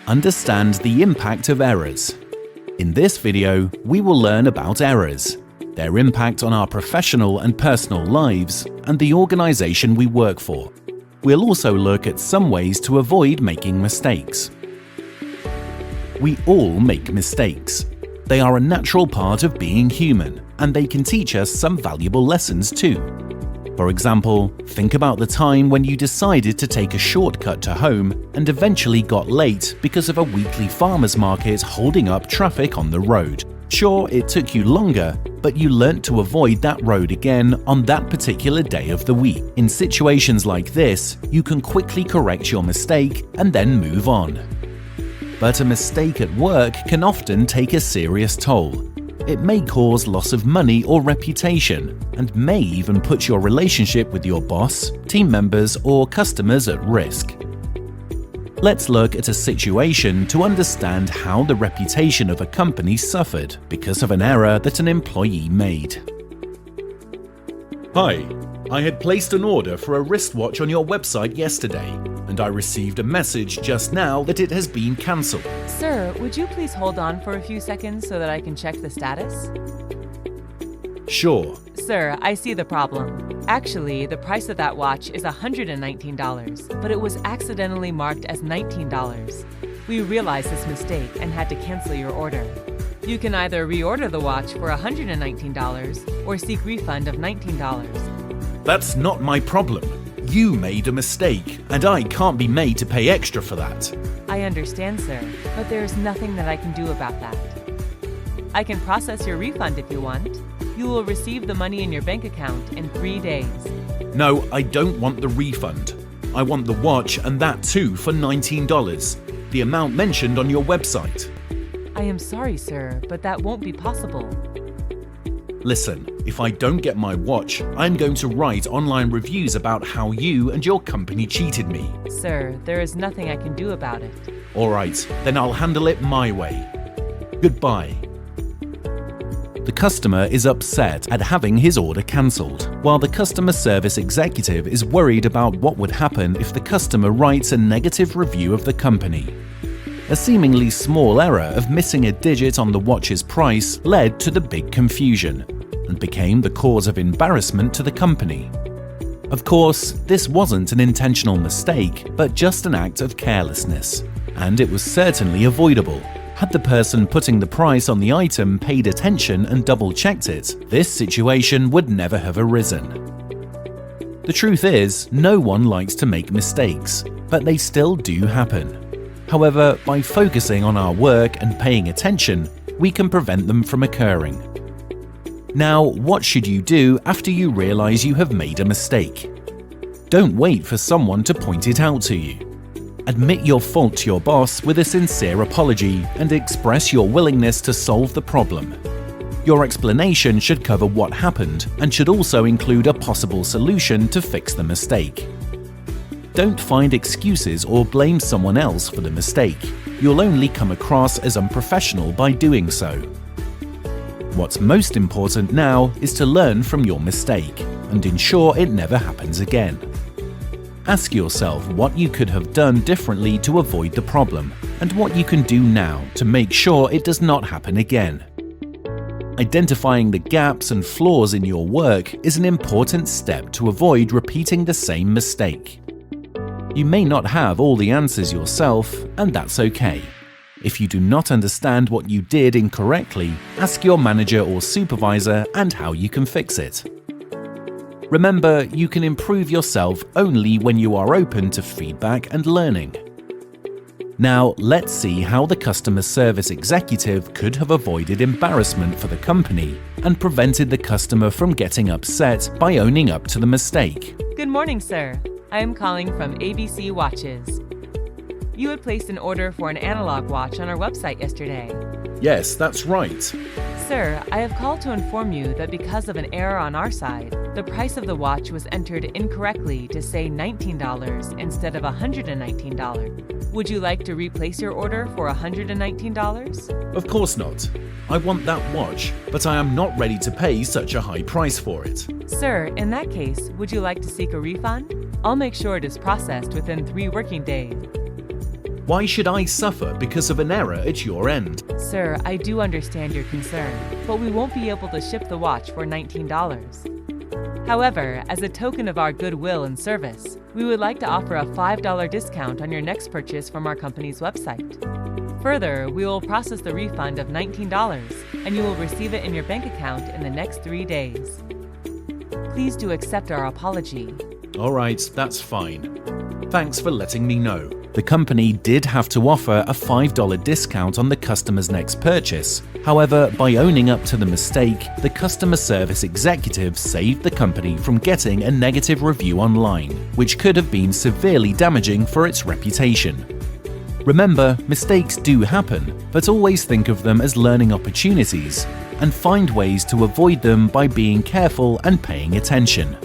Understand the impact of errors. In this video, we will learn about errors, their impact on our professional and personal lives, and the organization we work for. We'll also look at some ways to avoid making mistakes. We all make mistakes. They are a natural part of being human, and they can teach us some valuable lessons too. For example, think about the time when you decided to take a shortcut to home and eventually got late because of a weekly farmers market holding up traffic on the road. Sure, it took you longer, but you learnt to avoid that road again on that particular day of the week. In situations like this, you can quickly correct your mistake and then move on. But a mistake at work can often take a serious toll. It may cause loss of money or reputation, and may even put your relationship with your boss, team members, or customers at risk. Let's look at a situation to understand how the reputation of a company suffered because of an error that an employee made. Hi, I had placed an order for a wristwatch on your website yesterday, and I received a message just now that it has been cancelled. Sir, would you please hold on for a few seconds so that I can check the status? Sure. Sir, I see the problem. Actually, the price of that watch is $119, but it was accidentally marked as $19. We realized this mistake and had to cancel your order. You can either reorder the watch for $119 or seek refund of $19. That's not my problem. You made a mistake, and I can't be made to pay extra for that. I understand, sir, but there's nothing that I can do about that. I can process your refund if you want. You will receive the money in your bank account in 3 days. No, I don't want the refund. I want the watch, and that too for $19, the amount mentioned on your website. I am sorry, sir, but that won't be possible. Listen, if I don't get my watch, I'm going to write online reviews about how you and your company cheated me. Sir, there is nothing I can do about it. Alright, then I'll handle it my way. Goodbye. The customer is upset at having his order cancelled, while the customer service executive is worried about what would happen if the customer writes a negative review of the company. A seemingly small error of missing a digit on the watch's price led to the big confusion and became the cause of embarrassment to the company. Of course, this wasn't an intentional mistake, but just an act of carelessness, and it was certainly avoidable. Had the person putting the price on the item paid attention and double-checked it, this situation would never have arisen. The truth is, no one likes to make mistakes, but they still do happen. However, by focusing on our work and paying attention, we can prevent them from occurring. Now, what should you do after you realize you have made a mistake? Don't wait for someone to point it out to you. Admit your fault to your boss with a sincere apology and express your willingness to solve the problem. Your explanation should cover what happened and should also include a possible solution to fix the mistake. Don't find excuses or blame someone else for the mistake. You'll only come across as unprofessional by doing so. What's most important now is to learn from your mistake and ensure it never happens again. Ask yourself what you could have done differently to avoid the problem and what you can do now to make sure it does not happen again. Identifying the gaps and flaws in your work is an important step to avoid repeating the same mistake. You may not have all the answers yourself, and that's okay. If you do not understand what you did incorrectly, ask your manager or supervisor and how you can fix it. Remember, you can improve yourself only when you are open to feedback and learning. Now, let's see how the customer service executive could have avoided embarrassment for the company and prevented the customer from getting upset by owning up to the mistake. Good morning, sir. I am calling from ABC Watches. You had placed an order for an analog watch on our website yesterday. Yes, that's right. Sir, I have called to inform you that because of an error on our side, the price of the watch was entered incorrectly to say $19 instead of $119. Would you like to replace your order for $119? Of course not. I want that watch, but I am not ready to pay such a high price for it. Sir, in that case, would you like to seek a refund? I'll make sure it is processed within 3 working days. Why should I suffer because of an error at your end? Sir, I do understand your concern, but we won't be able to ship the watch for $19. However, as a token of our goodwill and service, we would like to offer a $5 discount on your next purchase from our company's website. Further, we will process the refund of $19, and you will receive it in your bank account in the next 3 days. Please do accept our apology. Alright, that's fine. Thanks for letting me know. The company did have to offer a $5 discount on the customer's next purchase. However, by owning up to the mistake, the customer service executive saved the company from getting a negative review online, which could have been severely damaging for its reputation. Remember, mistakes do happen, but always think of them as learning opportunities and find ways to avoid them by being careful and paying attention.